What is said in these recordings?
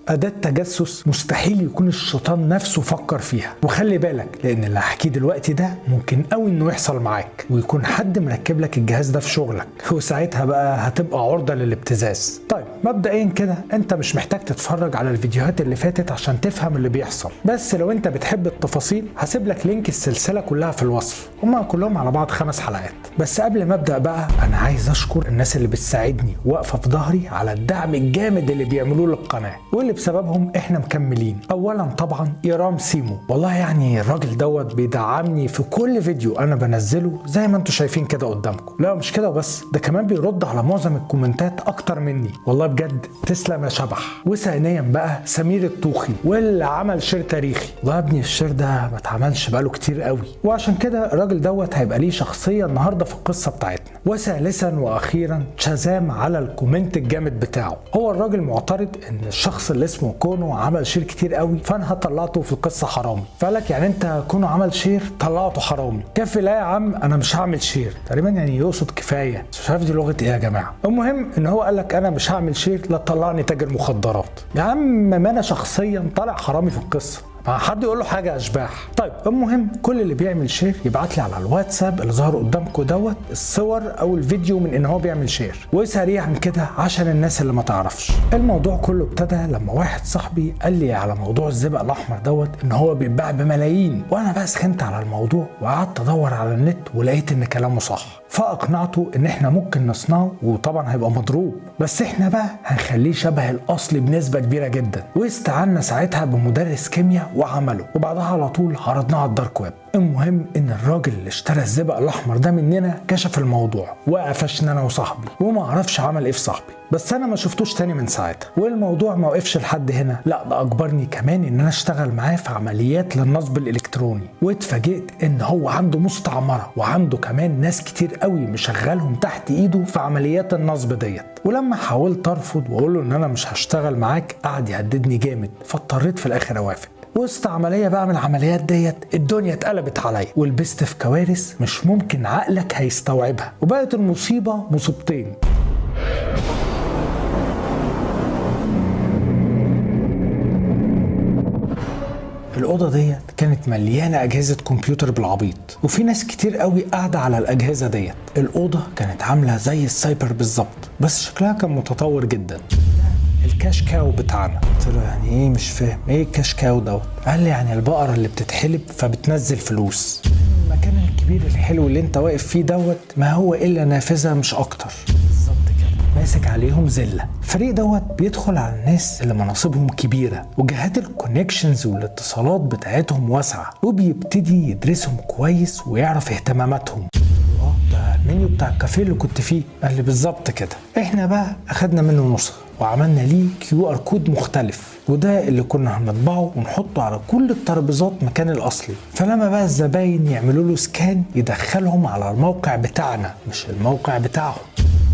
أداة تجسس مستحيل يكون الشيطان نفسه فكر فيها، وخلي بالك لأن اللي هحكيه دلوقتي ده ممكن قوي إنه يحصل معاك ويكون حد مركب لك الجهاز ده في شغلك، وساعتها بقى هتبقى عرضة للابتزاز. طيب مبدئيا كده أنت مش محتاج تتفرج على الفيديوهات اللي فاتت عشان تفهم اللي بيحصل، بس لو أنت بتحب التفاصيل هسيب لك لينك السلسلة كلها في الوصف، هما كلهم على بعض 5 حلقات. بس قبل ما أبدأ بقى أنا عايز أشكر الناس اللي بتساعدني واقفة في ظهري على الدعم الجامد اللي بيعملوه للقناة واللي بسببهم احنا مكملين. اولا طبعا ايرام سيمو، والله يعني الراجل دوت بيدعمني في كل فيديو انا بنزله زي ما انتم شايفين كده قدامكم. لا مش كده بس، ده كمان بيرد على معظم الكومنتات اكتر مني، والله بجد تسلم يا شبح. وثانيا بقى سمير الطوخي واللي عمل شير تاريخي، والله يا ابني الشير ده ما اتعملش بقاله كتير قوي، وعشان كده الراجل دوت هيبقى ليه شخصية النهارده في القصة بتاعتنا. وثالثا واخيرا شازام على الكومنت الجامد بتاعه، هو الراجل معترض ان الشخص اللي اسمه كونو عمل شير كتير قوي فانا طلعته في القصه حرامي. فقالك يعني انت كونو عمل شير طلعته حرامي؟ كافي لا يا عم انا مش هعمل شير، تقريبا يعني يقصد كفايه، مش عارف دي لغه ايه يا جماعه. المهم ان هو قالك انا مش هعمل شير لا تطلعني تاجر مخدرات. يا عم ما انا شخصيا طالع حرامي في القصه، حد يقول له حاجه اشباح. طيب المهم كل اللي بيعمل شير يبعت لي على الواتساب اللي ظهر قدامكم دوت الصور او الفيديو من ان هو بيعمل شير. وسريعا كده عشان الناس اللي ما تعرفش، الموضوع كله ابتدى لما واحد صاحبي قال لي على موضوع الزئبق الاحمر دوت ان هو بيتباع بملايين، وانا بقى سخنت على الموضوع وقعدت ادور على النت ولقيت ان كلامه صح، فاقنعته ان احنا ممكن نصنعه وطبعا هيبقى مضروب، بس احنا بقى هنخليه شبه الاصل بنسبه كبيره جدا. واستعنا ساعتها بمدرس كيمياء وعمله، وبعدها على طول عرضناه على الدارك ويب. المهم ان الراجل اللي اشترى الزئبق الاحمر ده مننا كشف الموضوع وقفشنا انا وصاحبي، وما اعرفش عمل ايه في صاحبي، بس انا ما شفتوش تاني من ساعتها. والموضوع ما وقفش لحد هنا، لا ده اجبرني كمان ان انا اشتغل معاه في عمليات للنصب الالكتروني، واتفاجئت ان هو عنده مستعمره وعنده كمان ناس كتير قوي مشغلهم تحت ايده في عمليات النصب ديت. ولما حاولت ارفض واقول له ان انا مش هشتغل معاك قعد يهددني جامد، فاضطريت في الاخر اوافق. وسط عملية بقى من العمليات ديت الدنيا اتقلبت عليا ولبست في كوارث مش ممكن عقلك هيستوعبها، وبقت المصيبة مصيبتين. الأوضة ديت كانت مليانة أجهزة كمبيوتر بالعبيط، وفي ناس كتير قوي قاعدة على الأجهزة ديت. الأوضة كانت عاملة زي السايبر بالظبط، بس شكلها كان متطور جدا. الكاش كاو بتاعنا. قلت له يعني ايه؟ مش فاهم ايه الكاش كاو دوت؟ قال لي يعني البقرة اللي بتتحلب فبتنزل فلوس. المكان الكبير الحلو اللي انت واقف فيه دوت ما هو الا نافذة مش اكتر. بالظبط كده، ماسك عليهم زلة. الفريق دوت بيدخل على الناس اللي مناصبهم كبيرة وجهات الكونكشنز والاتصالات بتاعتهم واسعة، وبيبتدي يدرسهم كويس ويعرف اهتماماتهم. المنيو بتاع الكافيه اللي كنت فيه. قال لي بالظبط كده. احنا بقى اخدنا منه نسخه وعملنا ليه QR كود مختلف، وده اللي كنا هنطبعه ونحطه على كل الترابيزات مكان الاصلي، فلما بقى الزباين يعملوا له سكان يدخلهم على الموقع بتاعنا مش الموقع بتاعهم.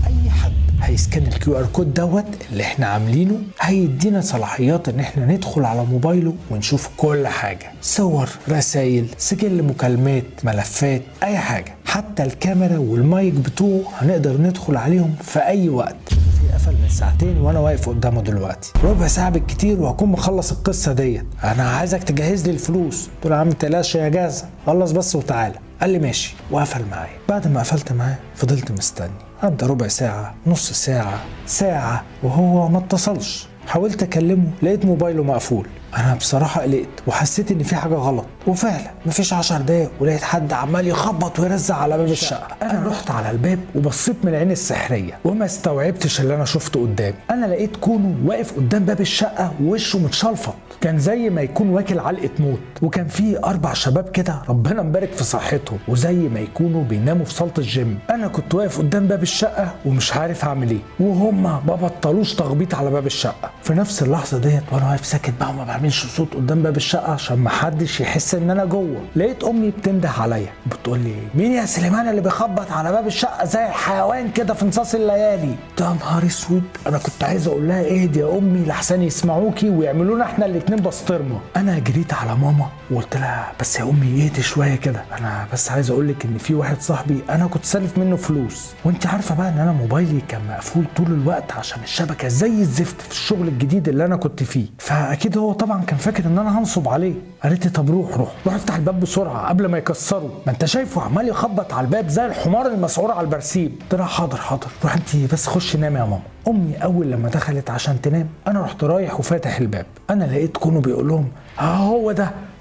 اي حد هيسكان QR كود دوت اللي احنا عاملينه هيدينا صلاحيات ان احنا ندخل على موبايله ونشوف كل حاجه، صور، رسائل، سجل مكالمات، ملفات، اي حاجه، حتى الكاميرا والمايك بتوعه هنقدر ندخل عليهم في اي وقت. في قفل من ساعتين وانا واقف قدامه دلوقتي، ربع ساعه بالكتير وهكون مخلص القصه ديت. انا عايزك تجهز لي الفلوس. قلت له يا عم ما تقلقش يا جاهزه، خلص بس وتعالى. قال لي ماشي، وقفل معايا. بعد ما قفلت معاه فضلت مستني، عدى ربع ساعه، نص ساعه، ساعه، وهو ما اتصلش. حاولت اكلمه لقيت موبايله مقفول. انا بصراحه قلقت وحسيت ان في حاجه غلط، وفعلا مفيش 10 دقايق ولقيت حد عمال يخبط ويرزع على باب الشقه. انا رحت على الباب وبصيت من العين السحريه وما استوعبتش اللي انا شفته قدامي. انا لقيت كونو واقف قدام باب الشقه ووشه متشلفط، كان زي ما يكون واكل علقه موت، وكان فيه 4 شباب كده ربنا مبارك في صحتهم وزي ما يكونوا بيناموا في صاله الجيم. انا كنت واقف قدام باب الشقه ومش عارف اعمل ايه، وهم ما بطلوش تخبيط على باب الشقه. في نفس اللحظه ديت وانا واقف ساكت بقى وما بعملش صوت قدام باب الشقه عشان ما حدش يحس ان انا جوه، لقيت امي بتنده عليا بتقول لي مين يا سليمان اللي بيخبط على باب الشقه زي الحيوان كده في نصاص الليالي؟ ده نهار اسود. انا كنت عايز اقول لها اهدي يا امي لحسن يسمعوكي ويعملونا احنا الاتنين بسطرمه. انا جريت على ماما وقلت لها بس يا امي اهدي شويه كده، انا بس عايز اقول لك ان في واحد صاحبي انا كنت سالف منه فلوس، وانت عارفه بقى ان انا موبايلي كان مقفول طول الوقت عشان الشبكه زي الزفت في الشغل الشغل الجديد اللي انا كنت فيه، فاكيد هو طبعا كان فاكر ان انا هنصب عليه. قالت لي طب روح افتح الباب بسرعه قبل ما يكسروا، ما انت شايفه عمال يخبط على الباب زي الحمار المسعور على البرسيم. قلت لها حاضر روح انت بس خش نام يا ماما. امي اول لما دخلت عشان تنام انا رحت رايح وفاتح الباب، انا لقيت كونه بيقول لهم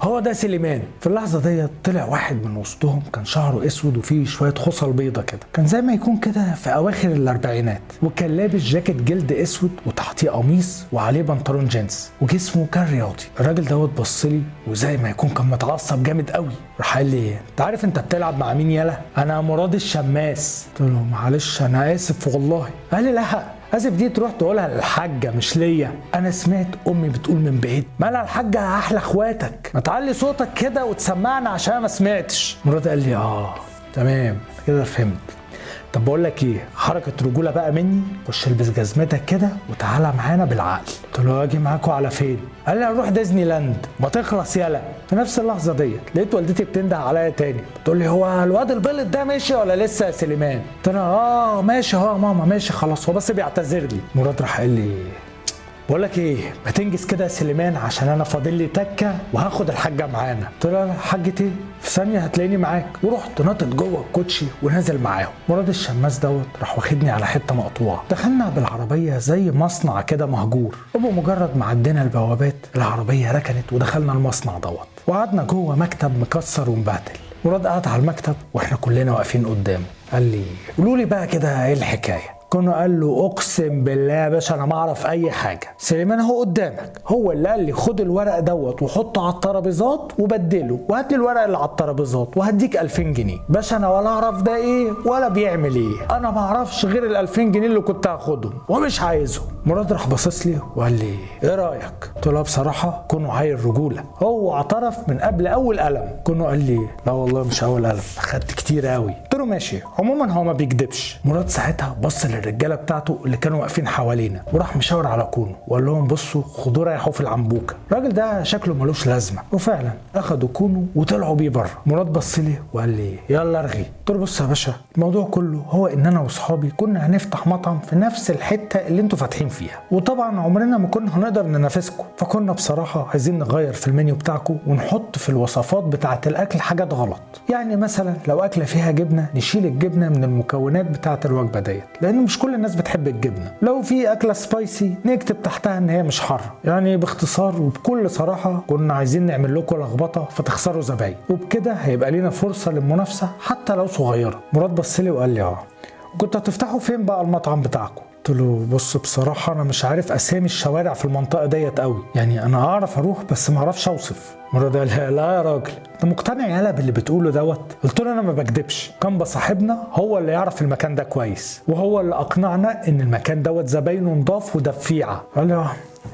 هو ده سليمان. في اللحظه ديت طلع واحد من وسطهم كان شعره اسود وفيه شويه خصل بيضه كده، كان زي ما يكون كده في اواخر الاربعينات، وكان لابس جاكيت جلد اسود وتحتيه قميص وعليه بنطلون جينز وجسمه كان رياضي. الراجل دوت بص لي وزي ما يكون كان متعصب جامد قوي، راح قال لي انت عارف انت بتلعب مع مين يالا؟ انا مراد الشماس. قلت له معلش انا اسف والله. قال لي لا اسف دي تروح تقولها للحاجه مش ليا. انا سمعت امي بتقول من بعيد مالها الحاجه احلى اخواتك، ما تعلي صوتك كده وتسمعنا عشان ما سمعتش. مراد قال لي تمام كده فهمت. طب بقول لك ايه، حركه رجوله بقى مني، خش البس جزمتك كده وتعالى معانا بالعقل. قلت له اجي معاكوا على فين؟ قال لي هنروح ديزني لاند. ما تخلص يالا. في نفس اللحظه ديت لقيت والدتي بتنده عليا تاني بتقول لي هو الواد البلط ده ماشي ولا لسه يا سليمان؟ قلت لها ماشي يا ماما ماشي خلاص، هو بس بيعتذر لي. مراد راح قال لي بقول لك ايه، ما تنجز كده يا سليمان عشان انا فاضل لي تكه وهاخد الحاجه معانا. قلت له حاجه ايه؟ في ثانيه هتلاقيني معاك. ورحت نطت جوه الكوتشي ونازل معاهم. مراد الشماس دوت راح واخدني على حته مقطوعه، دخلنا بالعربيه زي مصنع كده مهجور، وبمجرد ما عدينا البوابات العربيه ركنت ودخلنا المصنع دوت، وقعدنا جوه مكتب مكسر ومبهدل. مراد قعد على المكتب واحنا كلنا واقفين قدامه. قال لي قولوا لي بقى كده ايه الحكايه؟ كنا قال له اقسم بالله يا باشا انا ما اعرف اي حاجه، سليمان اهو قدامك هو اللي قال لي خد الورق دوت وحطه على الترابيزات وبدله وهات لي الورق اللي على الترابيزات وهديك 2000 جنيه. باشا انا ولا اعرف ده ايه ولا بيعمل ايه، انا ما اعرفش غير ال 2000 جنيه اللي كنت هاخدهم ومش عايزهم. مراد راح باصص لي وقال لي ايه رايك؟ قلت له بصراحه كونه عيل رجوله، هو اعترف من قبل اول قلم. كونه قال لي لا والله مش اول قلم، خدت كتير قوي. قلت له ماشي عموما هو ما بيكدبش. مراد ساعتها بص الرجاله بتاعته اللي كانوا واقفين حوالينا وراح مشاور على كونه وقال لهم بصوا خدوه ريحوا في العنبوكه، الراجل ده شكله ملوش لازمه. وفعلا اخدوا كونه وطلعوا بيه بره. مراد بص لي وقال لي يلا ارغي. قلت له بص يا باشا الموضوع كله هو ان انا واصحابي كنا هنفتح مطعم في نفس الحته اللي انتوا فاتحين فيها، وطبعا عمرنا ما كنا هنقدر ننافسكم، فكنا بصراحه عايزين نغير في المنيو بتاعكم ونحط في الوصفات بتاعه الاكل حاجات غلط. يعني مثلا لو اكله فيها جبنه نشيل الجبنه من المكونات بتاعه الوجبه ديت، لان مش كل الناس بتحب الجبنه. لو في اكله سبايسي نكتب تحتها ان هي مش حاره. يعني باختصار وبكل صراحه كنا عايزين نعمل لكم لخبطه فتخسروا زباين، وبكده هيبقى لنا فرصه للمنافسه حتى لو صغيره. مراد بص لي وقال لي كنتوا هتفتحوا فين بقى المطعم بتاعكم؟ قلت له بص بصراحه انا مش عارف اسامي الشوارع في المنطقه ديت قوي، يعني انا اعرف اروح بس ما اعرفش اوصف. مراد قال لا يا راجل انت مقتنع يالا باللي بتقوله دوت؟ قلت له انا ما بكدبش، كان صاحبنا هو اللي يعرف المكان ده كويس وهو اللي اقنعنا ان المكان دوت زباينه نضاف ودفيعه. قال لي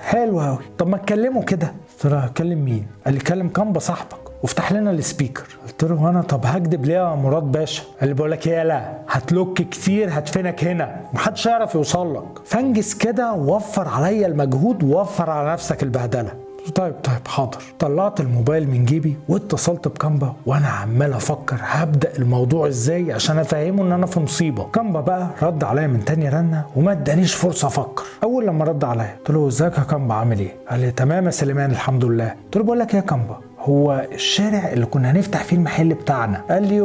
حلو قوي، طب ما تكلمه كده. قلت له اكلم مين؟ قال لي كلم كامبا صاحبك وافتح لنا السبيكر. قلت له انا طب هكدب ليه يا مراد باشا؟ قال لي بقول لك ايه يالا هتلوك كتير هدفنك هنا محدش يعرف يوصل لك، فانجز كده ووفر عليا المجهود ووفر على نفسك البهدله. طيب حاضر. طلعت الموبايل من جيبي واتصلت بكامبا وانا عمال افكر هبدا الموضوع ازاي عشان افهمه ان انا في مصيبه. كامبا بقى رد عليا من تاني رنه وما ادانيش فرصه افكر. اول لما رد عليا قلت له ازيك يا كامبا عامل ايه؟ قال لي تمام يا سليمان الحمد لله. قلت له بقول لك يا كامبا هو الشارع اللي كنا هنفتح فيه المحل بتاعنا. قال لي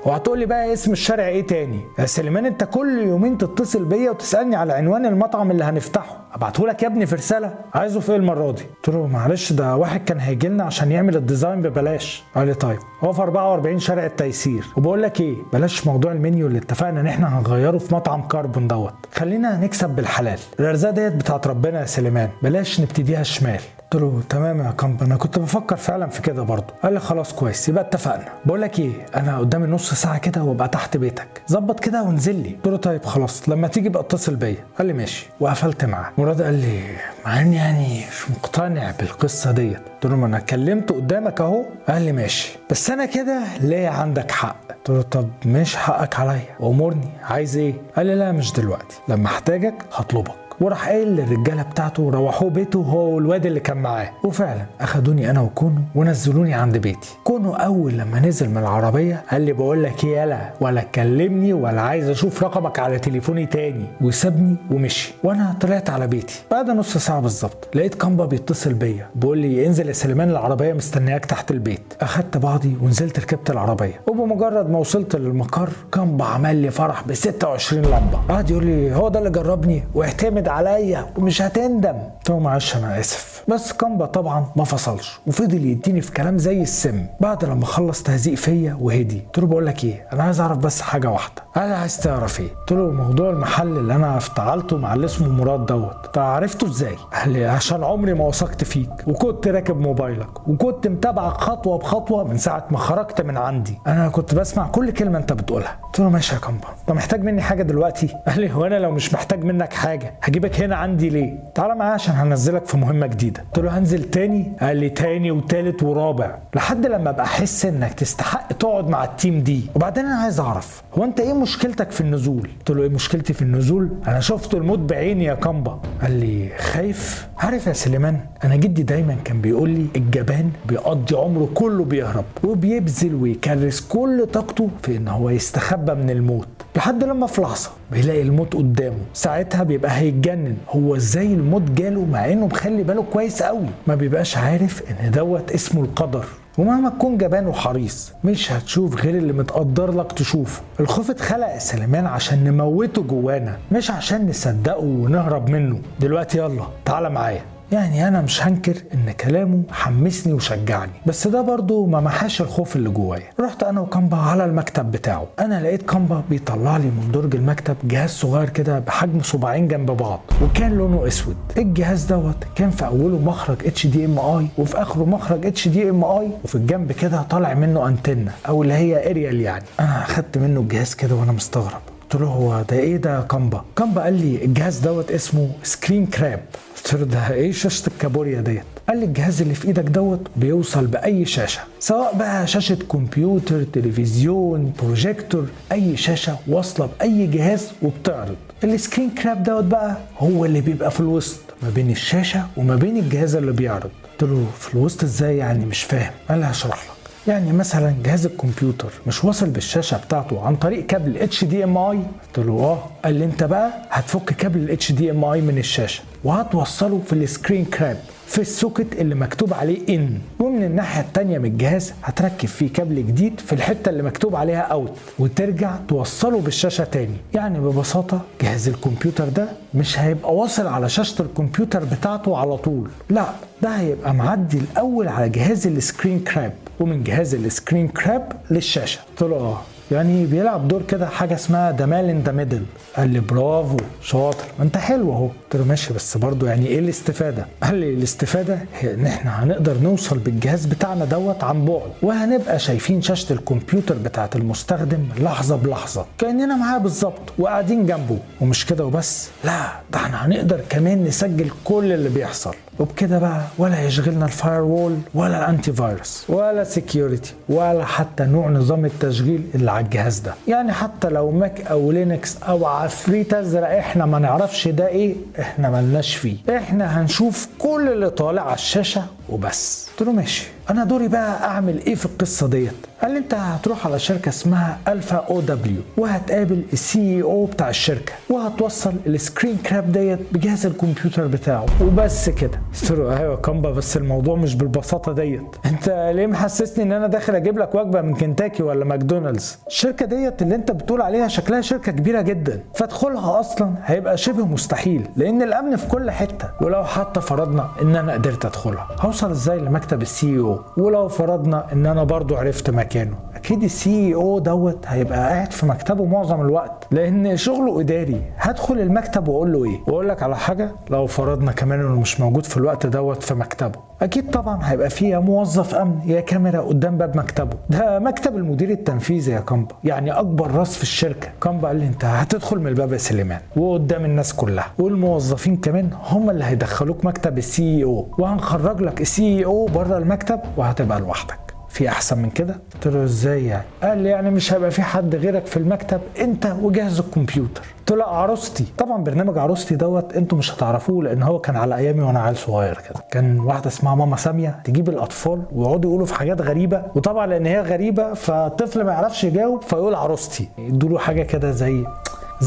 وهتقول لي بقى اسم الشارع ايه تاني؟ يا سليمان انت كل يومين تتصل بيا وتسالني على عنوان المطعم اللي هنفتحه، ابعته لك يا ابني في رساله؟ عايزه في ايه المره دي؟ قلت له معلش ده واحد كان هيجي لنا عشان يعمل الديزاين ببلاش. قال لي طيب هو في 44 شارع التيسير. وبقول لك ايه بلاش موضوع المنيو اللي اتفقنا ان احنا هنغيره في مطعم كربون دوت، خلينا نكسب بالحلال، الارزاق ديت بتاعت ربنا يا سليمان بلاش نبتديها شمال. قلت له تمام يا كامبا انا كنت بفكر فعلا في كده برضه. قال لي خلاص كويس يبقى اتفقنا. بقول لك ايه انا قدامي نص ساعه كده وابقى تحت بيتك، ظبط كده وانزل لي. قلت له طيب خلاص لما تيجي بقى اتصل بيا. قال لي ماشي وقفلت معاه. مراد قال لي مع اني يعني مش مقتنع بالقصه ديت. قلت له ما انا كلمته قدامك اهو. قال لي ماشي بس انا كده ليه عندك حق. قلت له طب مش حقك عليا، امرني عايز ايه؟ قال لي لا مش دلوقتي، لما احتاجك هطلبك. وراح قايل للرجاله بتاعته روحوه بيته هو والواد اللي كان معاه. وفعلا اخدوني انا وكونو ونزلوني عند بيتي. كونو اول لما نزل من العربيه قال لي بقول لك ايه يالا، ولا تكلمني ولا عايز اشوف رقمك على تليفوني تاني، وسابني ومشي. وانا طلعت على بيتي بعد نص ساعه بالظبط لقيت كامبا بيتصل بيا بيقول لي انزل يا سليمان العربيه مستنياك تحت البيت. اخدت بعضي ونزلت ركبت العربيه، وبمجرد ما وصلت للمقر كامبا عمل لي فرح ب 26 لمبه. قعد يقول لي هو ده اللي جربني واعتمد عليا ومش هتندم. قلت له معلش انا اسف. بس كامبا طبعا ما فصلش وفضل يديني في كلام زي السم. بعد لما خلص تهزيق فيا وهدي قلت له بقول لك ايه، انا عايز اعرف بس حاجه واحده. قال عايز تعرف ايه؟ قلت له موضوع المحل اللي انا افتعلته مع اللي اسمه مراد دوت عرفته ازاي؟ قال لي عشان عمري ما وثقت فيك وكنت راكب موبايلك وكنت متابعك خطوه بخطوه من ساعه ما خرجت من عندي. انا كنت بسمع كل كلمه انت بتقولها. قلت له ماشي يا كامبا، انت محتاج مني حاجه دلوقتي؟ قال لي هو انا لو مش محتاج منك حاجه هجيبك هنا عندي ليه؟ تعالى معايا عشان هنزلك في مهمه جديده. قلت له هنزل تاني؟ قال لي تاني وتالت ورابع لحد لما ابقى احس انك تستحق تقعد مع التيم دي. وبعدين انا عايز اعرف هو انت ايه مشكلتك في النزول؟ قلت له ايه مشكلتي في النزول؟ انا شفت الموت بعيني يا كامبا. قال لي خايف؟ عارف يا سليمان انا جدي دايما كان بيقول لي الجبان بيقضي عمره كله بيهرب وبيبذل ويكرس كل طاقته في ان هو يستخبى من الموت لحد لما في لحظه بيلاقي الموت قدامه. ساعتها بيبقى هيتجنن، هو ازاي الموت جاله مع انه مخلي باله كويس قوي. ما بيبقاش عارف ان دوت اسمه القدر. ومهما تكون جبان وحريص مش هتشوف غير اللي متقدر لك تشوفه. الخوف اتخلق يا سليمان عشان نموته جوانا مش عشان نصدقه ونهرب منه. دلوقتي يلا تعالى معايا. يعني انا مش هنكر ان كلامه حمسني وشجعني، بس ده برضو ما محاش الخوف اللي جوايا. رحت انا وكامبا على المكتب بتاعه. انا لقيت كامبا بيطلع لي من درج المكتب جهاز صغير كده بحجم صباعين جنب بعض وكان لونه اسود. الجهاز دوت كان في اوله مخرج HDMI وفي اخره مخرج HDMI وفي الجنب كده طالع منه انتنه او اللي هي اريال يعني. انا اخدت منه الجهاز كده وانا مستغرب. قلت له هو ده ايه ده يا كامبا؟ كامبا قال لي الجهاز دوت اسمه سكرين كراب. قلت له ده ايه شاشه الكابوريا ديت؟ قال لي الجهاز اللي في ايدك دوت بيوصل باي شاشه، سواء بقى شاشه كمبيوتر، تلفزيون، بروجيكتور، اي شاشه واصله باي جهاز وبتعرض. السكرين كراب دوت بقى هو اللي بيبقى في الوسط ما بين الشاشه وما بين الجهاز اللي بيعرض. قلت له في الوسط ازاي يعني؟ مش فاهم. قال لي هشرح لك. يعني مثلا جهاز الكمبيوتر مش واصل بالشاشه بتاعته عن طريق كابل HDMI؟ قلت له اه. قال لي انت بقى هتفك كابل HDMI من الشاشه وهتوصله في السكرين كراب في السوكت اللي مكتوب عليه ان، ومن الناحيه الثانيه من الجهاز هتركب فيه كابل جديد في الحته اللي مكتوب عليها اوت وترجع توصله بالشاشه تاني. يعني ببساطه جهاز الكمبيوتر ده مش هيبقى واصل على شاشه الكمبيوتر بتاعته على طول، لا ده هيبقى معدي الاول على جهاز السكرين كراب ومن جهاز السكرين كراب للشاشه. قلت له اه يعني بيلعب دور كده حاجه اسمها دمال ان ذا ميدل. قال لي برافو شاطر ما انت حلو اهو. قلت له ماشي بس برضه يعني ايه الاستفاده؟ قال لي الاستفاده هي ان احنا هنقدر نوصل بالجهاز بتاعنا دوت عن بعد وهنبقى شايفين شاشه الكمبيوتر بتاعه المستخدم لحظه بلحظه كاننا معاه بالظبط وقاعدين جنبه. ومش كده وبس، لا ده احنا هنقدر كمان نسجل كل اللي بيحصل. وبكده بقى ولا يشغلنا الفاير وول ولا الانتي فيروس ولا سيكيورتي ولا حتى نوع نظام التشغيل اللي على الجهاز ده. يعني حتى لو ماك او لينكس او عفريت ازرق احنا ما نعرفش ده ايه، احنا ملناش فيه، احنا هنشوف كل اللي طالع على الشاشه وبس. قلت له ماشي، انا دوري بقى اعمل ايه في القصه ديت؟ قال لي انت هتروح على شركه اسمها الفا OW وهتقابل CEO بتاع الشركه وهتوصل السكرين كراب ديت بجهاز الكمبيوتر بتاعه وبس كده. قلت له ايوه كامبا بس الموضوع مش بالبساطه ديت. انت ليه محسسني ان انا داخل اجيب لك وجبه من كنتاكي ولا ماكدونالدز؟ الشركه ديت اللي انت بتقول عليها شكلها شركه كبيره جدا، فادخلها اصلا هيبقى شبه مستحيل لان الامن في كل حته. ولو حتى فرضنا ان انا قدرت ادخلها هوصل ازاي لمكتب CEO؟ ولو فرضنا ان انا برضو عرفت مكانه اكيد CEO دوت هيبقى قاعد في مكتبه معظم الوقت لان شغله اداري. هدخل المكتب واقول له ايه؟ واقول لك على حاجه، لو فرضنا كمان انه مش موجود في الوقت دوت في مكتبه اكيد طبعا هيبقى فيه يا موظف امن يا كاميرا قدام باب مكتبه. ده مكتب المدير التنفيذي يا كامبا، يعني اكبر راس في الشركه. كامبا قال لي انت هتدخل من الباب يا سليمان وقدام الناس كلها والموظفين كمان هم اللي هيدخلوك مكتب CEO وهنخرج لك CEO بره المكتب وهتبقى لوحدك. في احسن من كده؟ قلت له ازاي يعني؟ قال لي يعني مش هيبقى في حد غيرك في المكتب، انت وجهاز الكمبيوتر. قلت له عروستي. طبعا برنامج عروستي دوت انتوا مش هتعرفوه لان هو كان على ايامي وانا عيل صغير كده. كان واحده اسمها ماما ساميه تجيب الاطفال ويقعدوا يقولوا في حاجات غريبه، وطبعا لان هي غريبه فالطفل ما يعرفش يجاوب فيقول عروستي، يدوا له حاجه كده زي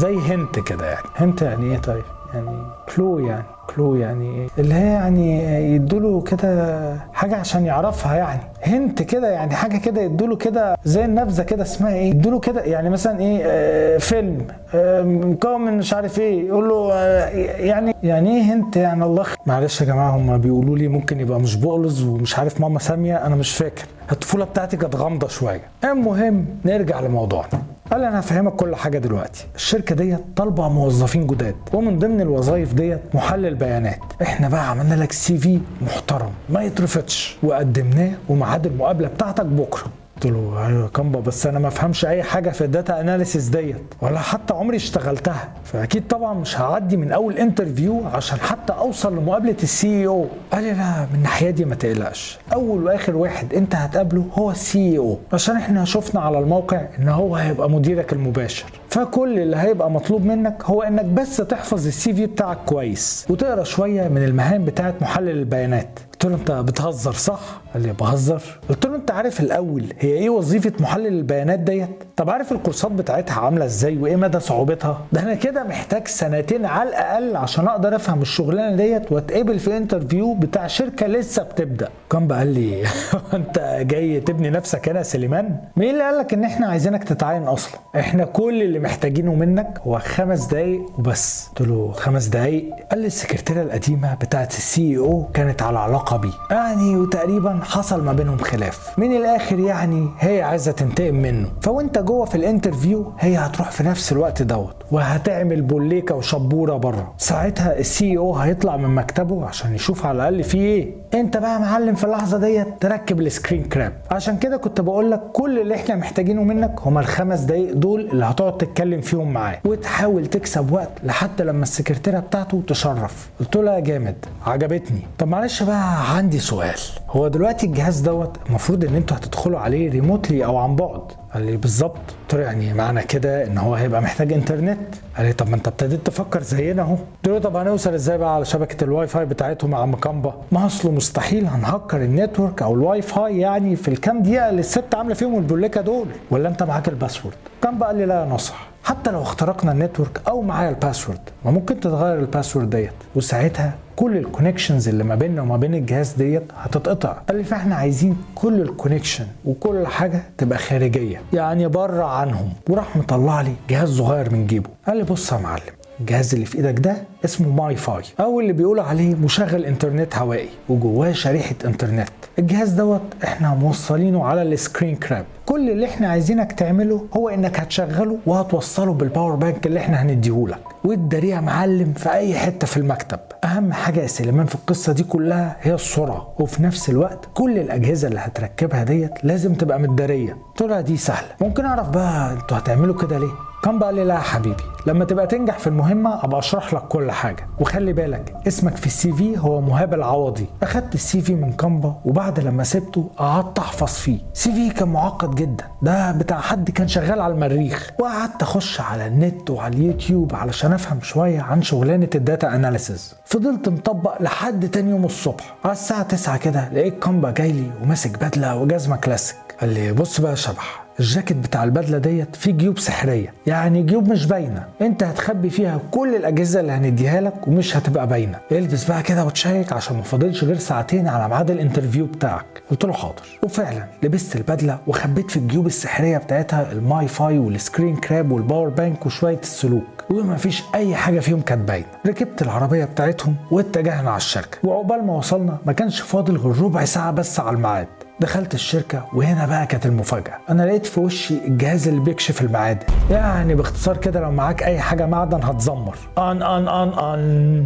هنت كده. يعني هنت يعني ايه؟ طيب يعني كلو يعني اللي هي يعني يدوله كده حاجه عشان يعرفها، يعني هنت كده، يعني حاجه كده يدوله كده زي النبذه كده، اسمها ايه؟ يدوله كده يعني مثلا ايه فيلم مكون من مش عارف ايه، يقول له يعني ايه هنت يعني. الله معلش يا جماعه، هم بيقولوا لي ممكن يبقى مش بقلص ومش عارف ماما ساميه، انا مش فاكر، الطفوله بتاعتي كانت غامضه شويه. المهم نرجع لموضوعنا. قال لي انا هفهمك كل حاجه دلوقتي. الشركه ديت طالبه موظفين جداد، ومن ضمن الوظائف ديت محلل بيانات. احنا بقى عملنا لك سي في محترم ما يترفضش وقدمناه، وميعاد المقابله بتاعتك بكره. قلت له ايوه يا كامبا، بس انا ما افهمش اي حاجه في الداتا اناليسيس ديت، ولا حتى عمري اشتغلتها، فاكيد طبعا مش هعدي من اول انترفيو عشان حتى اوصل لمقابله السي او. قال لي لا، من الناحيه دي ما تقلقش، اول واخر واحد انت هتقابله هو السي او، عشان احنا شفنا على الموقع ان هو هيبقى مديرك المباشر، فكل اللي هيبقى مطلوب منك هو انك بس تحفظ السي في بتاعك كويس وتقرا شويه من المهام بتاعت محلل البيانات. قلت له انت بتهزر صح؟ قال لي بهزر. قلت له انت عارف الاول هي ايه وظيفه محلل البيانات ديت؟ طب عارف الكورسات بتاعتها عامله ازاي وايه مدى صعوبتها؟ ده انا كده محتاج 2 على الاقل عشان اقدر افهم الشغلانه ديت واتقبل في انترفيو بتاع شركه لسه بتبدا. كان قال لي انت جاي تبني نفسك هنا يا سليمان؟ مين اللي قال لك ان احنا عايزينك تتعين اصلا؟ احنا كل اللي محتاجينه منك هو 5 دقايق وبس. قلت له 5 دقايق؟ قال لي السكرتيره القديمه بتاعت السي او كانت على علاقه بيه يعني، وتقريبا حصل ما بينهم خلاف، من الاخر يعني هي عايزه تنتقم منه، فوانت جوه في الانترفيو هي هتروح في نفس الوقت دوت وهتعمل بوليكه وشبوره بره. ساعتها السي او هيطلع من مكتبه عشان يشوف على الاقل فيه ايه. انت بقى معلم في اللحظه ديت تركب السكرين كراب. عشان كده كنت بقول لك كل اللي احنا محتاجينه منك هما ال5 دقايق دول اللي هتقعد تتكلم فيهم معاه، وتحاول تكسب وقت لحد لما السكرتيره بتاعته تشرف. قلت له يا جامد، عجبتني. طب معلش بقى عندي سؤال، هو دلوقتي الجهاز دوت المفروض ان انتوا هتدخلوا عليه ريموتلي او عن بعد؟ قال لي بالظبط. قلت له يعني معنى كده ان هو هيبقى محتاج انترنت؟ قال لي طب ما انت ابتديت تفكر زينا اهو. قلت له طب هنوصل ازاي بقى على شبكه الواي فاي بتاعتهم يا عم كامبا؟ ما اصله مستحيل هنهكر النتورك او الواي فاي يعني في الكام دقيقه اللي الست عامله فيهم البوليكا دول، ولا انت معاك الباسورد؟ كامبا قال لي لا يا نصح، حتى لو اخترقنا النتورك او معايا الباسورد ما ممكن تتغير الباسورد ديت، وساعتها كل الكونكشنز اللي ما بيننا وما بين الجهاز ديت هتتقطع. قال لي فاحنا عايزين كل الكونكشن وكل حاجه تبقى خارجيه يعني بره عنهم. وراح مطلع لي جهاز صغير من جيبه، قال لي بص يا معلم، الجهاز اللي في ايدك ده اسمه ماي فاي، او اللي بيقولوا عليه مشغل انترنت هوائي وجواه شريحه انترنت. الجهاز دوت احنا موصلينه على السكرين كراب، كل اللي احنا عايزينك تعمله هو انك هتشغله وهتوصله بالباور بانك اللي احنا هنديهولك، والدري يا معلم في اي حته في المكتب. اهم حاجه يا سليمان في القصه دي كلها هي السرعه، وفي نفس الوقت كل الاجهزه اللي هتركبها ديت لازم تبقى متداريه. قلت له دي سهله، ممكن اعرف بقى انتوا هتعملوا كده ليه؟ كان بقى لي لا يا حبيبي، لما تبقى تنجح في المهمه ابقى اشرح لك كل حاجه، وخلي بالك اسمك في السي في هو مهاب العوضي. اخدت السي في من كامبا، وبعد لما سبته قعدت احفظ فيه. سي في كان معقد جدا، ده بتاع حد كان شغال على المريخ، وقعدت اخش على النت وعلى اليوتيوب علشان افهم شويه عن شغلانه الداتا اناليسيز. فضلت مطبق لحد تاني يوم الصبح على الساعه 9 كده، لقيت كامبا جاي لي وماسك بدله وجزمه كلاسيك. قال لي بص بقى يا شبح، الجاكيت بتاع البدله ديت فيه جيوب سحريه، يعني جيوب مش باينه، انت هتخبي فيها كل الاجهزه اللي هنديها لك ومش هتبقى باينه. البس بقى كده وتشيك عشان ما فاضلش غير ساعتين على ميعاد الانترفيو بتاعك. قلت له حاضر، وفعلا لبست البدله وخبيت في الجيوب السحريه بتاعتها الماي فاي والسكرين كراب والباور بانك وشويه السلوك، وما فيش اي حاجه فيهم كانت باينه. ركبت العربيه بتاعتهم واتجهنا على الشركه، وعقبال ما وصلنا ما كانش فاضل غير ربع ساعه بس على الميعاد. دخلت الشركة، وهنا بقى كانت المفاجأة، أنا لقيت في وشي الجهاز اللي بيكشف المعادن، يعني باختصار كده لو معاك أي حاجة معدن هتزمر.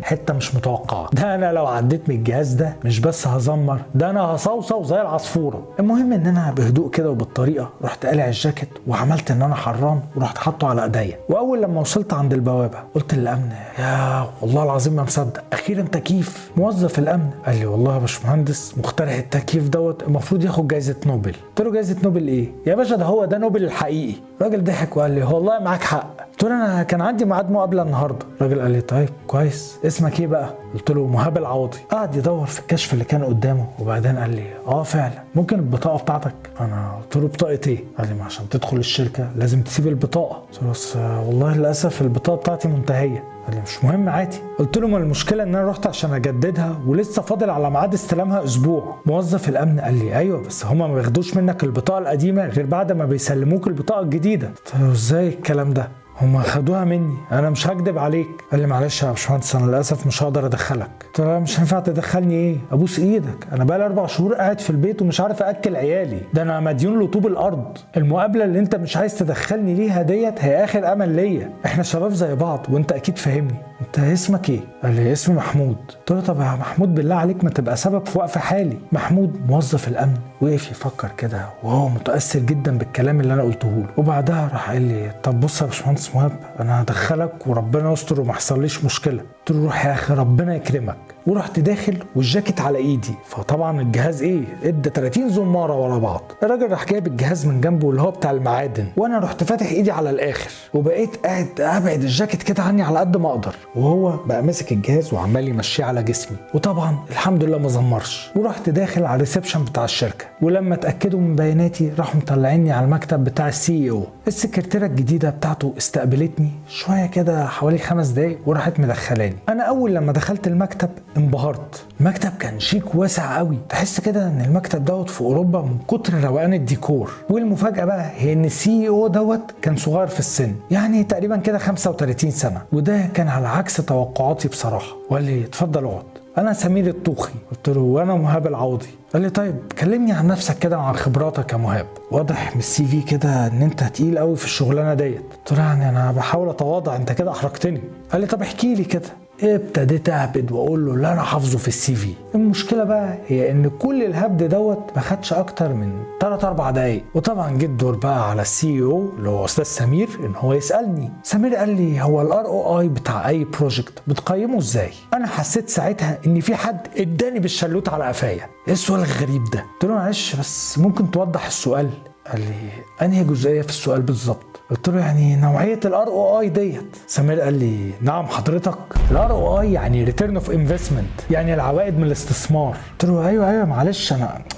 حتة مش متوقعة، ده أنا لو عديت من الجهاز ده مش بس هزمر، ده أنا هصوصو زي العصفورة. المهم إن أنا بهدوء كده وبالطريقة رحت قالع الجاكيت وعملت إن أنا حران ورحت حاطه على إيديا. وأول لما وصلت عند البوابة قلت للأمن يا والله العظيم ما مصدق، أخيرا تكييف. موظف الأمن قال لي والله يا باشمهندس، مخترع التكييف دوت المفروض المفروض ياخد جائزه نوبل. قلت له جائزه نوبل ايه يا باشا؟ ده نوبل الحقيقي. الراجل ضحك وقال لي والله معاك حق. قلت له انا كان عندي ميعاد مقابله النهارده. الراجل قال لي طيب كويس، اسمك ايه بقى؟ قلت له مهاب العوضي. قعد يدور في الكشف اللي كان قدامه وبعدين قال لي فعلا ممكن البطاقه بتاعتك؟ انا قلت له بطاقه ايه؟ قال لي ما عشان تدخل الشركه لازم تسيب البطاقه. قلت له بس والله للاسف البطاقه بتاعتي منتهيه. قال لي مش مهم عادي. قلت له ما المشكله ان انا رحت عشان اجددها ولسه فاضل على ميعاد استلامها اسبوع. موظف الامن قال لي ايوه بس هما ما بياخدوش منك البطاقه القديمه غير بعد ما بيسلموك البطاقه الجديده. قلت له ازاي الكلام ده؟ هما خدوها مني، انا مش هكدب عليك. قال لي معلش يا باشمهندس انا للاسف مش هقدر ادخلك. قلت له مش هينفع تدخلني ايه؟ ابوس ايدك، انا بقالي 4 شهور قاعد في البيت ومش عارف اكل عيالي، ده انا مديون لطوب الارض. المقابله اللي انت مش عايز تدخلني ليها ديت هي اخر امل ليا، احنا شباب زي بعض وانت اكيد فاهمني. انت اسمك ايه؟ قال لي اسمي محمود. قلت له طب يا محمود بالله عليك ما تبقى سبب في وقف حالي. محمود موظف الامن وقف يفكر كده وهو متاثر جدا بالكلام اللي انا قلته له، وبعدها راح قال لي طب بص يا باشمهندس مهاب انا هدخلك وربنا يستر وما يحصليش مشكله. قلت له روح يا اخي ربنا يكرمك. ورحت داخل والجاكيت على ايدي، فطبعا الجهاز ادى 30 زماره ورا بعض. الراجل راح جايب الجهاز من جنبه اللي هو بتاع المعادن، وانا رحت فاتح ايدي على الاخر وبقيت قاعد ابعد الجاكيت كده عني على قد ما اقدر، وهو بقى ماسك الجهاز وعمال يمشيه على جسمي، وطبعا الحمد لله ما زمرش. ورحت داخل على الريسبشن بتاع الشركه، ولما اتاكدوا من بياناتي راحوا مطلعيني على المكتب بتاع السي او. السكرتيره الجديده بتاعته استقبلتني شويه كده حوالي 5 دقايق وراحت مدخلاني. انا اول لما دخلت المكتب انبهرت. المكتب كان شيك واسع قوي، تحس كده ان المكتب دوت في اوروبا من كتر روقان الديكور. والمفاجاه بقى هي ان السي او دوت كان صغير في السن، يعني تقريبا كده 35 سنه، وده كان على عكس توقعاتي بصراحه. وقال لي اتفضل اقعد. انا سمير الطوخي. قلت له وانا مهاب العوضي. قال لي طيب كلمني عن نفسك كده وعن خبراتك يا مهاب، واضح من السي في كده ان انت تقيل قوي في الشغلانه ديت. قلت له يعني انا بحاول اتواضع، انت كده احرجتني. قال لي طب احكي لي كده. ابتديت اهبد واقول له اللي انا حافظه في السي في. المشكله بقى هي ان كل الهبد دوت ما خدش اكتر من 3-4 دقايق، وطبعا جه الدور بقى على السي او اللي هو استاذ سمير ان هو يسالني. سمير قال لي هو الار او اي بتاع اي بروجكت بتقيمه ازاي؟ انا حسيت ساعتها ان في حد اداني بالشلوت على قفايا. ايه السؤال الغريب ده؟ قلت له معلش بس ممكن توضح السؤال؟ قال لي انهي جزئيه في السؤال بالظبط؟ قلت له يعني نوعيه الار او اي ديت. سمير قال لي نعم حضرتك، الار او اي يعني ريتيرن اوف انفستمنت، يعني العوائد من الاستثمار. قلت له ايوه معلش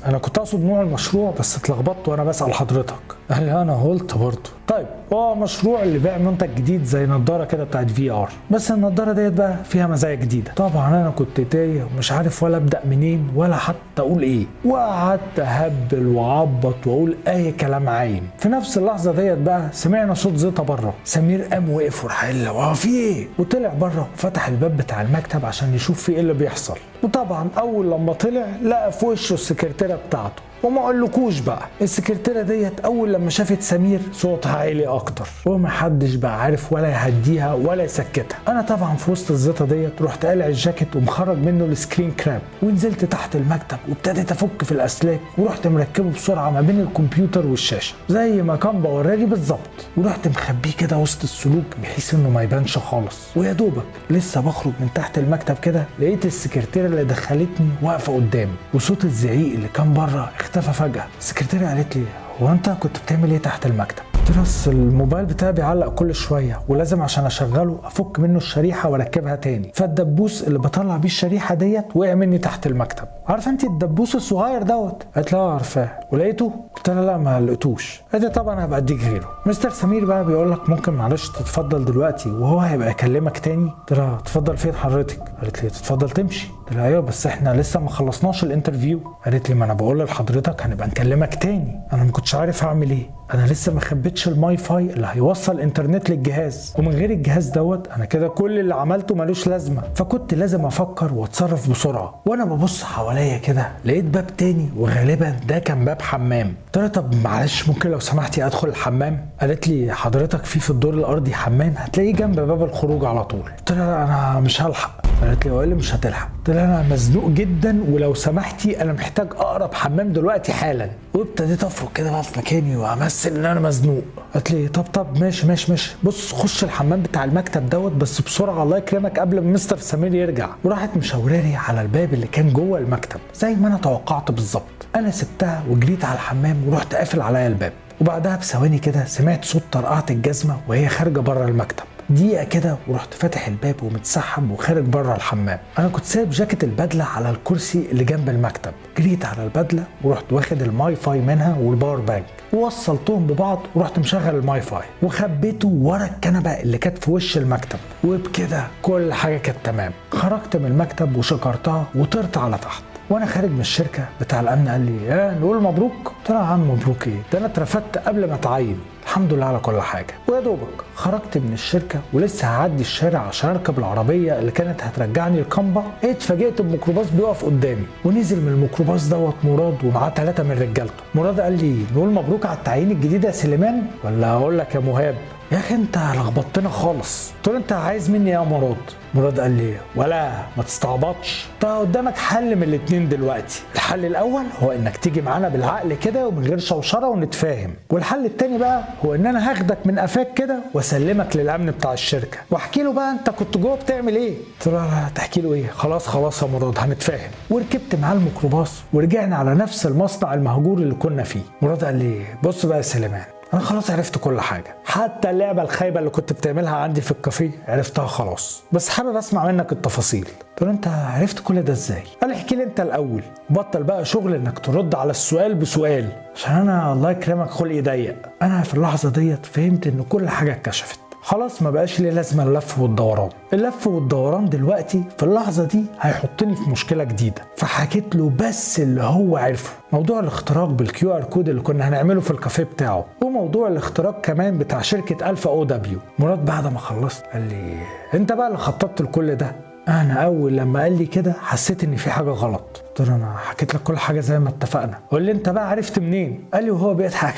انا كنت اقصد نوع المشروع بس اتلخبطت وانا بسال حضرتك. قال لي انا قلت برضه طيب هو مشروع اللي بيع منتج جديد زي نظاره كده بتاعت في ار، بس النظاره ديت بقى فيها مزايا جديده. طبعا انا كنت تايه ومش عارف ولا ابدا منين ولا حتى اقول ايه، وقعدت اهبل واعبط واقول اي كلام عايم. في نفس اللحظه ديت بقى سمعنا صوت زيطه بره. سمير قام وقف وراح قال له في ايه؟ وطلع بره وفتح الباب بتاع المكتب عشان يشوف في ايه اللي بيحصل. وطبعا اول لما طلع لقى في وشه السكرتيره بتاعته. وما اقولكوش بقى السكرتيره ديت اول لما شافت سمير صوتها عالي اكتر، ومحدش بقى عارف ولا يهديها ولا يسكتها. انا طبعا في وسط الزيطه ديت رحت قالع الجاكيت ومخرج منه السكرين كراب، ونزلت تحت المكتب وابتديت افك في الاسلاك، ورحت مركبه بسرعه ما بين الكمبيوتر والشاشه زي ما كان بوراني بالظبط، ورحت مخبيه كده وسط السلوك بحيث انه ما يبانش خالص. ويا دوبك لسه بخرج من تحت المكتب كده لقيت السكرتيره اللي دخلتني واقفه قدامي، وصوت الزعيق اللي كان بره اختفى فجاه. السكرتيره قالت لي هو انت كنت بتعمل ايه تحت المكتب؟ قلت له بس الموبايل بتاعي بيعلق كل شويه ولازم عشان اشغله افك منه الشريحه واركبها تاني، فالدبوس اللي بطلع بيه الشريحه ديت وقع مني تحت المكتب. عارفه انت الدبوس الصغير دوت؟ قالت لها عارفاه. ولقيته؟ قلت لها لا ما لقيتوش. قالت لي طبعا هبقى اديك غيره. مستر سمير بقى بيقول لك ممكن معلش تتفضل دلوقتي وهو هيبقى يكلمك تاني. قلت لها تتفضل فين حضرتك؟ قالت لي تتفضل تمشي. قلت لها ايوه بس احنا لسه ما خلصناش الانترفيو. قالت لي ما انا بقول لحضرتك هنبقى نكلمك تاني. انا ما كنتش عارف اعمل ايه، انا لسه ما خبيتش الماي فاي اللي هيوصل انترنت للجهاز، ومن غير الجهاز دوت انا كده كل اللي عملته ملوش لازمه، فكنت لازم افكر واتصرف بسرعه. وانا ببص حواليا كده لقيت باب تاني وغالبا ده كان باب حمام. قلت لها طب معلش ممكن لو سمحتي ادخل الحمام؟ قالت لي حضرتك في الدور الارضي حمام هتلاقيه جنب باب الخروج على طول. قلت لها انا مش هلحق. قالت لي هو اللي مش هتلحق؟ قلت لها انا مزنوق جدا ولو سمحتي انا محتاج اقرب حمام دلوقتي حالا. وابتديت افرك كده بقى في مكاني وامثل ان انا مزنوق. قالت لي طب ماشي بص خش الحمام بتاع المكتب دوت بس بسرعه الله يكرمك قبل ما مستر سمير يرجع. وراحت مشاوراني على الباب اللي كان جوه المكتب زي ما انا توقعت بالظبط. انا سبتها وجريت على الحمام ورحت قافل عليا الباب. وبعدها بثواني كده سمعت صوت طرقعه الجزمه وهي خارجه بره المكتب. دقيقه كده ورحت فاتح الباب ومتسحب وخارج بره الحمام. انا كنت سايب جاكيت البدله على الكرسي اللي جنب المكتب. جريت على البدله ورحت واخد الماي فاي منها والباور بانك ووصلتهم ببعض ورحت مشغل الماي فاي وخبيته ورا الكنبه اللي كانت في وش المكتب. وبكده كل حاجه كانت تمام. خرجت من المكتب وشكرتها وطرت على تحت. وانا خارج من الشركه بتاع الامن قال لي نقول مبروك. قلت له يا عم مبروك ايه؟ ده انا اترفدت قبل ما اتعين. الحمد لله على كل حاجه. ويا دوبك خرجت من الشركه ولسه هعدي الشارع عشان اركب العربيه اللي كانت هترجعني الكامبا. اتفاجئت بميكروباص بيقف قدامي ونزل من الميكروباص دوت مراد ومعاه 3 من رجالته. مراد قال لي نقول مبروك على التعيين الجديد يا سليمان ولا اقول لك يا مهاب؟ يا اخي انت لخبطتنا خالص. قلت له انت عايز مني ايه يا مراد؟ مراد قال لي ولا ما تستعبطش، انت قدامك حل من الاتنين دلوقتي. الحل الاول هو انك تيجي معانا بالعقل كده ومن غير شوشره ونتفاهم، والحل التاني بقى هو ان انا هاخدك من قفاك كده واسلمك للامن بتاع الشركه واحكي له بقى انت كنت جوه بتعمل ايه. قلت له تحكي له ايه؟ خلاص يا مراد هنتفاهم. وركبت معاه الميكروباص ورجعنا على نفس المصنع المهجور اللي كنا فيه. مراد قال لي بص بقى يا سليمان، انا خلاص عرفت كل حاجه، حتى اللعبه الخايبه اللي كنت بتعملها عندي في الكافيه عرفتها خلاص، بس حابب اسمع منك التفاصيل. قلت له انت عرفت كل ده ازاي؟ قال لي احكي لي انت الاول، بطل بقى شغل انك ترد على السؤال بسؤال عشان انا الله يكرمك خلقي ضيق. انا في اللحظه ديت فهمت ان كل حاجه اتكشفت، خلاص ما بقاش ليه لازمه اللف والدوران. اللف والدوران دلوقتي في اللحظه دي هيحطني في مشكله جديده. فحكيت له بس اللي هو عرفه، موضوع الاختراق بالكيو ار كود اللي كنا هنعمله في الكافيه بتاعه، وموضوع الاختراق كمان بتاع شركه الفا او دبليو. مراد بعد ما خلصت قال لي انت بقى اللي خططت لكل ده؟ انا اول لما قال لي كده حسيت ان في حاجه غلط. قلت له انا حكيت لك كل حاجه زي ما اتفقنا، قول لي انت بقى عرفت منين؟ قال لي وهو بيضحك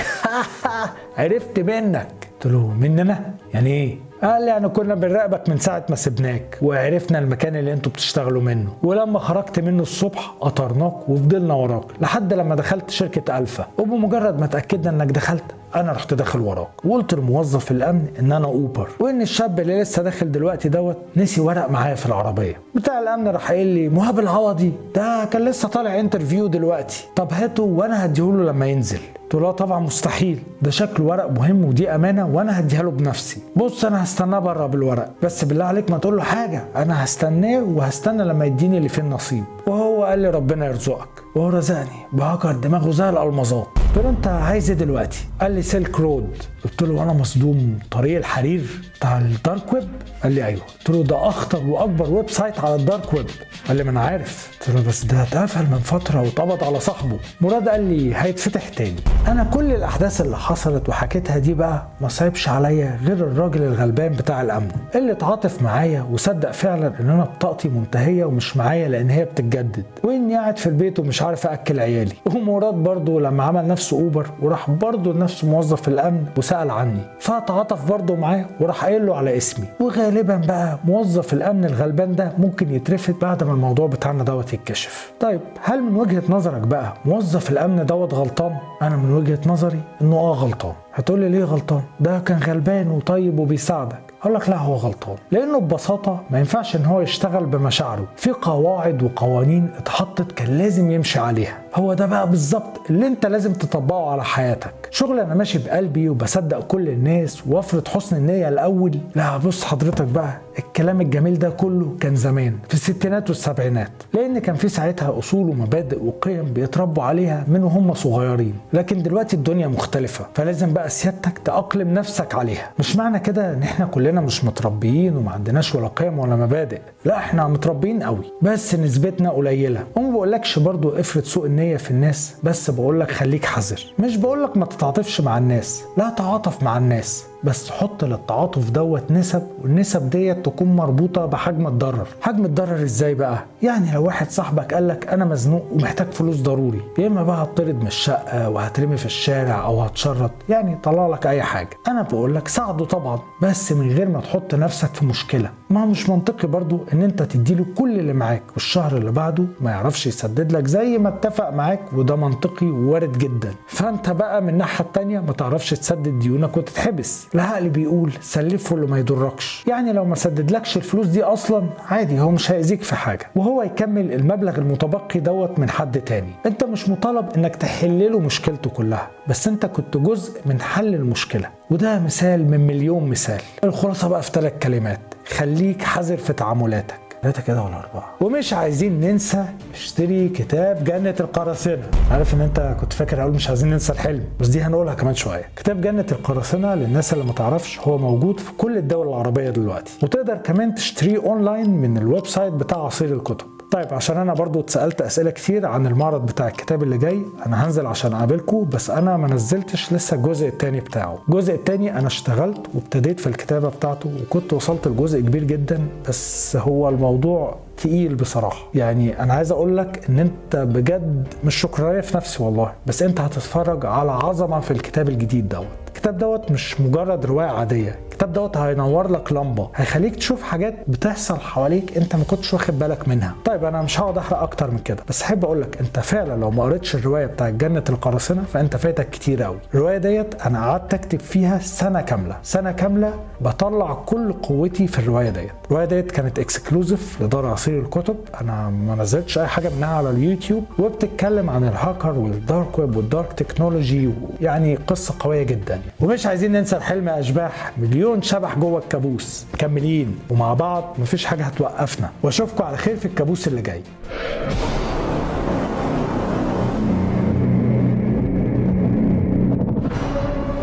عرفت منك. قلت له مننا يعني ايه؟ قال لي يعني كنا بنراقبك من ساعه ما سبناك وعرفنا المكان اللي انتوا بتشتغلوا منه، ولما خرجت منه الصبح قطرناك وفضلنا وراك لحد لما دخلت شركه الفا، وبمجرد ما اتاكدنا انك دخلت انا رحت داخل وراك وقلت لموظف الامن ان انا اوبر، وان الشاب اللي لسه داخل دلوقتي دوت نسي ورق معايا في العربيه. بتاع الامن راح قايل لي مهاب العوضي ده كان لسه طالع انترفيو دلوقتي، طب هاته وانا هديهوله لما ينزل. قلت له طبعا مستحيل، ده شكله ورق مهم ودي امانه وانا هديها له بنفسي. بص انا هستناه بره بالورق، بس بالله عليك ما تقول له حاجه، انا هستناه وهستنى لما يديني اللي فيه النصيب. وهو قال لي ربنا يرزقك، وهو رزقني بهكر دماغه زي الالمظات. قلت له انت عايز ايه دلوقتي؟ قال لي سيلك رود. قلت له وانا مصدوم، طريق الحرير بتاع الدارك ويب؟ قال لي ايوه. قلت له ده اخطر واكبر ويب سايت على الدارك ويب. قال لي ما انا عارف. قلت له بس ده اتقفل من فتره واتقبض على صاحبه. مراد قال لي هيتفتح تاني. انا كل الاحداث اللي حصلت وحكيتها دي بقى ما صعبش عليا غير الراجل الغلبان بتاع الامن اللي اتعاطف معايا وصدق فعلا ان انا بطاقتي منتهيه ومش معايا لان هي بتتجدد، واني قاعد في البيت ومش عارف اكل عيالي. ومراد برضه لما عمل نفسه اوبر وراح برضه لنفسه موظف الامن وسال عني، فاتعاطف برضه معاه وراح قايل له على اسمي. وغالبا بقى موظف الامن الغلبان ده ممكن يترفد بعد ما الموضوع بتاعنا دوت يتكشف. طيب هل من وجهه نظرك بقى موظف الامن دوت غلطان؟ انا من وجهه نظري انه غلطان. هتقول لي ليه غلطان؟ ده كان غلبان وطيب وبيساعدك. اقول لك لا، هو غلطان لانه ببساطه ما ينفعش ان هو يشتغل بمشاعره، في قواعد وقوانين اتحطت كان لازم يمشي عليها. هو ده بقى بالظبط اللي انت لازم تطبقه على حياتك. شغل انا ماشي بقلبي وبصدق كل الناس وافرض حسن النيه الاول؟ لا بص حضرتك بقى، الكلام الجميل ده كله كان زمان في الستينات والسبعينات، لان كان في ساعتها اصول ومبادئ وقيم بيتربوا عليها من وهم صغيرين. لكن دلوقتي الدنيا مختلفه، فلازم بقى سيادتك تأقلم نفسك عليها. مش معنى كده ان احنا كلنا مش متربيين وما عندناش ولا قيم ولا مبادئ، لا احنا متربيين قوي بس نسبتنا قليله. وما بقولكش برضو افرض سوء النيه في الناس، بس بقولك خليك حذر. مش بقولك ما تتعاطفش مع الناس، لا تعاطف مع الناس، بس حط للتعاطف دوت نسب، والنسب ديت تكون مربوطة بحجم الضرر. حجم الضرر ازاي بقى؟ يعني لو واحد صاحبك قالك انا مزنوق ومحتاج فلوس ضروري، يا اما بقى هتطرد من الشقة وهترمي في الشارع او هتشرد، يعني طلع لك اي حاجة، انا بقول لك ساعده طبعا، بس من غير ما تحط نفسك في مشكلة. ما مش منطقي برضو ان انت تديله كل اللي معاك والشهر اللي بعده ما يعرفش يسدد لك زي ما اتفق معاك، وده منطقي ووارد جدا. فانت بقى من الناحية التانية ما تعرفش تسدد ديونك وتتحبس. العقل بيقول سلفه اللي ما يضركش، يعني لو ما سددلكش الفلوس دي اصلا عادي، هو مش هيأذيك في حاجة، وهو يكمل المبلغ المتبقي دوت من حد تاني. انت مش مطالب انك تحلله مشكلته كلها، بس انت كنت جزء من حل المشكلة، وده مثال من مليون مثال. الخلاصة بقى في 3 كلمات: خليك حذر في تعاملاتك. 3 كده ولا 4؟ ومش عايزين ننسى اشتري كتاب جنة القراصنة. عارف ان انت كنت فاكر اقول مش عايزين ننسى الحلم، بس دي هنقولها كمان شوية. كتاب جنة القراصنة للناس اللي ما تعرفش هو موجود في كل الدول العربية دلوقتي، وتقدر كمان تشتريه اونلاين من الويب سايت بتاع عصير الكتب. طيب عشان انا برضو اتسألت اسئلة كتير عن المعرض بتاع الكتاب اللي جاي، انا هنزل عشان اقابلكم، بس انا ما نزلتش لسه الجزء الثاني بتاعه. الجزء الثاني انا اشتغلت وابتديت في الكتابة بتاعته، وكنت وصلت لجزء كبير جدا، بس هو الموضوع تقيل بصراحة. يعني انا عايز اقول لك ان انت بجد مش شكرانية في نفسي والله، بس انت هتتفرج على عظمة في الكتاب الجديد دوت. الكتاب دوت مش مجرد رواية عادية، الكتاب دوت هينور لك لمبة، هيخليك تشوف حاجات بتحصل حواليك انت ما كنتش واخد بالك منها. طيب انا مش هقعد احرق اكتر من كده، بس احب اقول لك انت فعلا لو ما قريتش الرواية بتاع جنة القراصنة فانت فايتك كتير قوي. الرواية ديت انا قعدت اكتب فيها سنة كاملة بطلع كل قوتي في الرواية ديت. الرواية ديت كانت اكسكلوزيف لدار عصير الكتب، انا ما نزلتش اي حاجة منها على اليوتيوب، وبتتكلم عن الهاكر والدارك ويب والدارك تكنولوجي، يعني قصة قوية جدا. ومش عايزين ننسى الحلم يا اشباح، مليون شبح جوه الكابوس، مكملين ومع بعض مفيش حاجة هتوقفنا، واشوفكم على خير في الكابوس اللي جاي.